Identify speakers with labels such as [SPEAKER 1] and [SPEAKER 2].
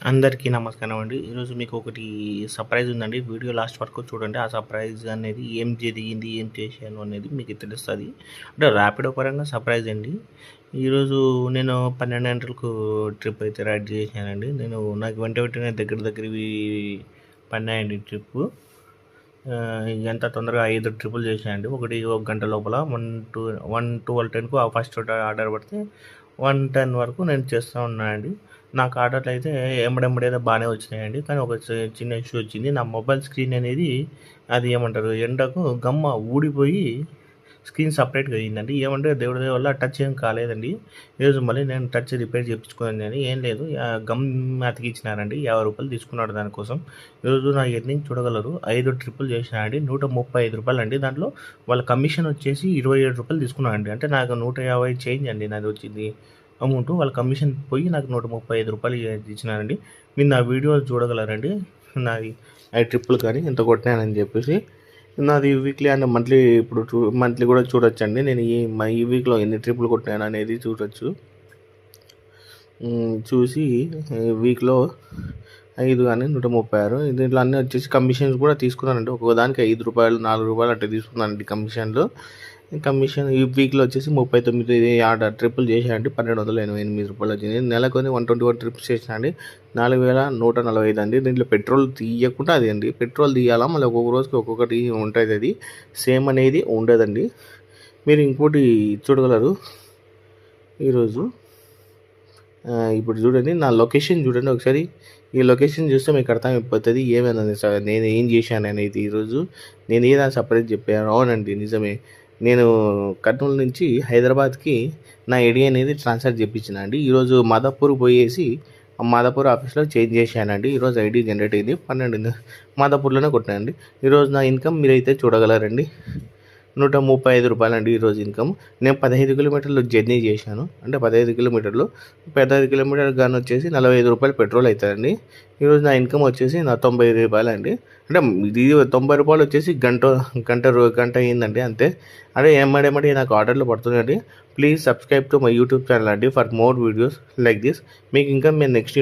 [SPEAKER 1] అందరికీ నమస్కారం అండి. ఈరోజు మీకు ఒకటి సర్ప్రైజ్ ఉందండి. వీడియో లాస్ట్ వరకు చూడండి. ఆ సర్ప్రైజ్ అనేది ఏం జరిగింది, ఏం చేశాను అనేది మీకు తెలుస్తుంది. అంటే ర్యాపిడో పరంగా సర్ప్రైజ్ అండి. ఈరోజు నేను 12 గంటలకు ట్రిప్ అయితే రైడ్ చేశానండి. నాకు వెంటనే దగ్గరవి పడినాయండి ట్రిప్పు. ఎంత తొందరగా 5 ట్రిప్పులు చేశానండి. ఒకటి 1 గంట లోపల 12:10కు ఫస్ట్ ఆర్డర్ పడితే 1:10 వరకు నేను చేస్తూ ఉన్నానండి. నాకు ఆర్డర్లు అయితే ఎమ్మడెమ్మడేదో బాగానే వచ్చినాయండి. కానీ ఒక చిన్న ఇష్యూ వచ్చింది. నా మొబైల్ స్క్రీన్ అనేది అది ఏమంటారు ఎండకు గమ్మ ఊడిపోయి స్క్రీన్ సపరేట్గా అయ్యిందండి. ఏమంటే దేవుడి దయ వల్ల టచ్ ఏం కాలేదండి. ఈరోజు మళ్ళీ నేను టచ్ రిపేర్ చేయించుకున్నాను కానీ ఏం లేదు, గమ్ అతికిచ్చినారండి. 50 రూపాయలు తీసుకున్నాడు దానికోసం. ఈరోజు నా ఎర్నింగ్ చూడగలరు. 5 ట్రిప్పులు చేసినానండి. 135 రూపాయలు అండి. దాంట్లో వాళ్ళ కమిషన్ వచ్చేసి 27 రూపాయలు తీసుకున్నానండి. అంటే నాకు 150 చేంజ్ అండి నాది వచ్చింది అమౌంట్. వాళ్ళ కమిషన్ పోయి నాకు 135 రూపాయలు ఇచ్చినారండి. మీరు నా వీడియోలు చూడగలరండి. నాది 5 ట్రిప్పులు కానీ ఎంత కొట్టినానని చెప్పేసి. నాది వీక్లీ అండ్ మంత్లీ ఇప్పుడు మంత్లీ కూడా చూడొచ్చండి. నేను ఈ వీక్లో ఎన్ని ట్రిప్పులు కొట్టాను అనేది చూడొచ్చు. చూసి వీక్లో 5 కానీ 136 దీంట్లో అన్నీ వచ్చేసి కమిషన్స్ కూడా తీసుకున్నానండి. ఒక్కొక్కదానికి 5 రూపాయలు 4 రూపాయలు అట్లా తీసుకున్నానండి కమిషన్లు. కమిషన్ ఈ వీక్లో వచ్చేసి 39 ట్రిప్పులు చేశానండి. 1288 రూపాయలు వచ్చింది. నెలకొని 121 ట్రిప్స్ చేసినాండి. 4145 అండి. దీంట్లో పెట్రోల్ తీయకుండా అది అండి, పెట్రోల్ తీయాలా మళ్ళీ ఒక్కొక్క రోజుకి ఒక్కొక్కటి ఉంటుంది. అది సేమ్ అనేది ఉండదండి. మీరు ఇంకోటి చూడగలరు. ఈరోజు ఇప్పుడు చూడండి, నా లొకేషన్ చూడండి ఒకసారి. ఈ లొకేషన్ చూస్తే మీకు అర్థమైపోతుంది ఏమైనా నేను ఏం చేశాను అనేది. ఈరోజు నేను ఏదైనా సపరేట్ చెప్పాను. అవునండి, నిజమే. నేను కర్నూలు నుంచి హైదరాబాద్కి నా ఐడి అనేది ట్రాన్స్ఫర్ చేయించిన అండి. ఈరోజు మాదాపూర్ పోయేసి మాదాపూర్ ఆఫీస్లో చేంజ్ చేశానండి. ఈరోజు ఐడి జనరేట్ అయింది. 12 మాదాపూర్లోనే కొట్టానండి. ఈరోజు నా ఇన్కమ్ మీరైతే చూడగలరండి. 135 రూపాయలండి ఈరోజు ఇన్కమ్. నేను 15 కిలోమీటర్లు జర్నీ చేశాను. అంటే 15 కిలోమీటర్లు 15 కిలోమీటర్లు కానీ వచ్చేసి 45 రూపాయలు పెట్రోల్ అవుతుందండి. ఈరోజు నా ఇన్కమ్ వచ్చేసి 90 రూపాయలండి. అంటే ఇది 90 రూపాయలు వచ్చేసి గంట అయ్యిందండి అంతే. అదే ఎమ్మడెమ్మడి నాకు ఆర్డర్లు పడుతున్నాయండి. Please subscribe to my YouTube channel అండి for more videos like this. మీకు ఇంకా మేము నెక్స్ట్